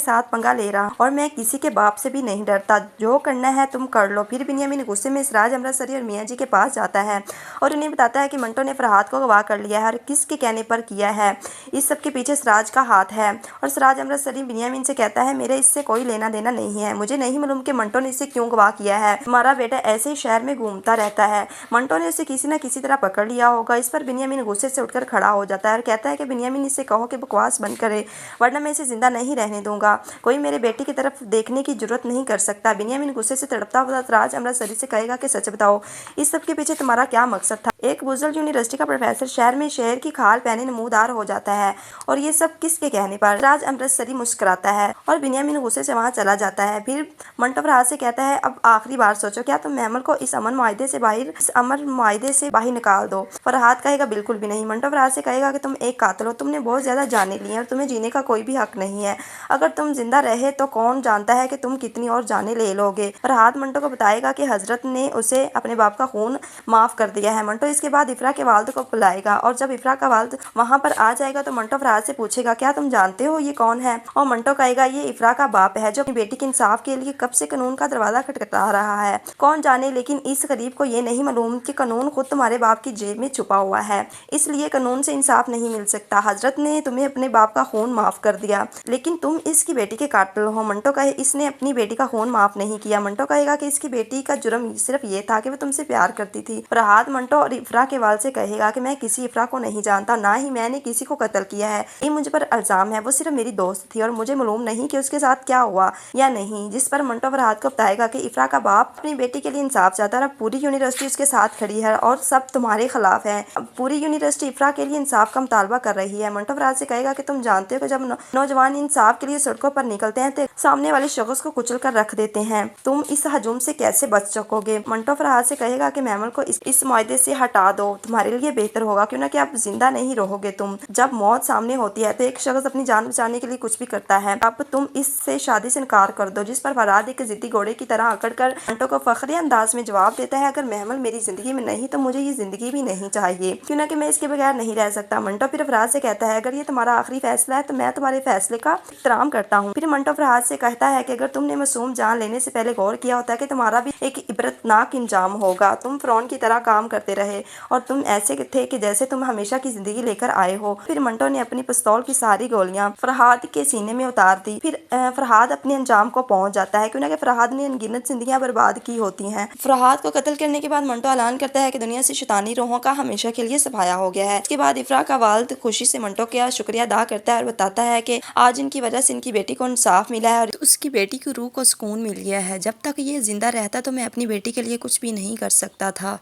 साथ पंगा ले रहा और मैं किसी के बाप से भी नहीं डरता, जो करना है तुम कर लो। फिर बिन्यामीन गुस्से में सिराज अमृतसरी और मियाँ जी के पास जाता है और उन्हें बताता है कि मंटो ने फरहाद को गवाह कर लिया है और किसके कहने पर किया है। इस सब के पीछे सिराज का हाथ है और सिराज अमृतसरी बिन्यामीन से कहता है मेरे इससे कोई लेना देना नहीं है, मुझे नहीं मालूम कि मंटो ने इसे क्यों गवाह किया है। हमारा बेटा ऐसे ही शहर में घूमता रहता है, मंटो ने उसे किसी न किसी तरह पकड़ लिया होगा। इस पर बिन्यामीन गुस्से से उठकर खड़ा हो जाता है और कहता है कि बिन्यामीन इससे कहो कि बकवास बंद करे वरना मैं इसे जिंदा नहीं रहने दूंगा, कोई मेरे बेटी की तरफ देखने की जरूरत नहीं कर सकता। बिन्यामीन गुस्से से तड़पता हुआ सिराज अमृतसरी से कहेगा कि सच बताओ, इस सब के पीछे तुम्हारा क्या मकसद था। एक बुजुर्ग यूनिवर्सिटी का प्रोफेसर शहर में शेर की खाल पहने नमूदार हो जाता है और ये सब किसके कहने पर। सिराज अमृतसरी मुस्कुराता है और बिन्यामीन गुस्से से वहां चला जाता है। फिर मंटो फरहाद से कहता है अब आखिरी बार सोचो, क्या तुम महमल को इस अमन मुआहिदे से बाहर निकाल दो। फरहाद कहेगा बिल्कुल भी नहीं। मंटो फरहाद से कहेगा कि तुम एक कातिल हो, तुमने बहुत ज्यादा जाने ली हैं और तुम्हें जीने का कोई भी हक नहीं है। अगर तुम जिंदा रहे तो कौन जानता है कि तुम कितनी और जाने ले लोगे। फरहाद मंटो को बताएगा कि हजरत ने उसे अपने बाप का खून माफ कर दिया है। मंटो इसके बाद इफ्रा के वालिद को बुलाएगा और जब इफ्रा का वालिद वहां पर आ जाएगा तो मंटो फरहाद से पूछेगा क्या तुम जानते हो ये कौन है। और मंटो कहेगा ये इफ्रा का बाप है जो अपनी बेटी के इंसाफ के लिए कब से कानून का दरवाजा खटखटा रहा है। कौन जाने, लेकिन इस गरीब को ये नहीं मालूम कि कानून खुद तुम्हारे बाप की जेब में छुपा हुआ है, इसलिए कानून से इंसाफ नहीं मिल सकता। हजरत ने तुम्हें अपने बाप का खून माफ कर दिया लेकिन तुम इसकी बेटी के कातिल हो। मंटो कहे इसने अपनी बेटी का खून माफ नहीं किया। मंटो कहेगा कि इसकी बेटी का जुर्म सिर्फ ये था कि वो तुमसे प्यार करती थी। फरहाद मंटो और इफ्रा के वाल से कहेगा कि मैं किसी इफ्रा को नहीं जानता, ना ही मैंने किसी को कत्ल किया है, ये मुझ पर इल्जाम है, वो सिर्फ मेरी दोस्त थी और मुझे मालूम नहीं कि उसके साथ क्या हुआ या नहीं। जिस पर मंटो फरहाद को बताएगा कि इफ्रा का बाप अपनी बेटी के लिए इंसाफ चाहता है और पूरी यूनिवर्सिटी उसके साथ खड़ी है और सब तुम्हारे खिलाफ है। पूरी यूनिवर्सिटी इफ्रा के लिए इंसाफ का मुतालबा कर रही है। मंटो फरहाद से कहेगा कि तुम जानते हो कि जब नौजवान इंसाफ के लिए सड़कों पर निकलते हैं तो सामने वाले शख्स को कुचल कर रख देते हैं, तुम इस हजूम से कैसे बच सकोगे। मंटो फरहाद से कहेगा कि महमल को इस मुआहदे से हटा दो, तुम्हारे लिए बेहतर होगा, क्यों ना कि आप जिंदा नहीं रहोगे तुम। जब मौत सामने होती है तो एक शख्स अपनी जान बचाने के लिए कुछ भी करता है, अब तुम इससे शादी से इनकार कर दो। जिस पर फरहाद एक जिद्दी घोड़े की तरह अकड़ कर मंटो को फखरी अंदाज में जवाब देता है अगर महमल मेरी जिंदगी में नहीं तो मुझे ये जिंदगी भी नहीं चाहिए, क्यों ना कि मैं इसके बगैर नहीं रह सकता। मंटो फिर फरहाद से कहता है अगर ये तुम्हारा आखिरी फैसला है तो मैं तुम्हारे फैसले का एहतराम करता हूँ। फिर मंटो फरहाद से कहता है कि अगर तुमने मासूम जान लेने से पहले गौर किया होता है कि तुम्हारा भी एक इबरतनाक इंजाम होगा, तुम फिरौन की तरह काम करते रहे और तुम ऐसे थे कि जैसे तुम हमेशा की जिंदगी लेकर आए हो। फिर मंटो ने अपनी पिस्तौल की सारी गोलियां फरहाद के सीने में उतार दी। फिर फरहाद अपने अंजाम को पहुंच जाता है, क्योंकि फरहाद ने अनगिनत जिंदगियां बर्बाद की होती हैं। फरहाद को कत्ल करने के बाद मंटो ऐलान करता है कि दुनिया से शैतानी रूहों का हमेशा के लिए सफाया हो गया है। इसके बाद इफ्रा का वालिद खुशी से मंटो का शुक्रिया अदा करता है और बताता है कि आज इनकी वजह से इनकी बेटी को इंसाफ मिला है और उसकी बेटी की रूह को सुकून मिल गया है। जब तक ये जिंदा रहता तो मैं अपनी बेटी के लिए कुछ भी नहीं कर सकता था।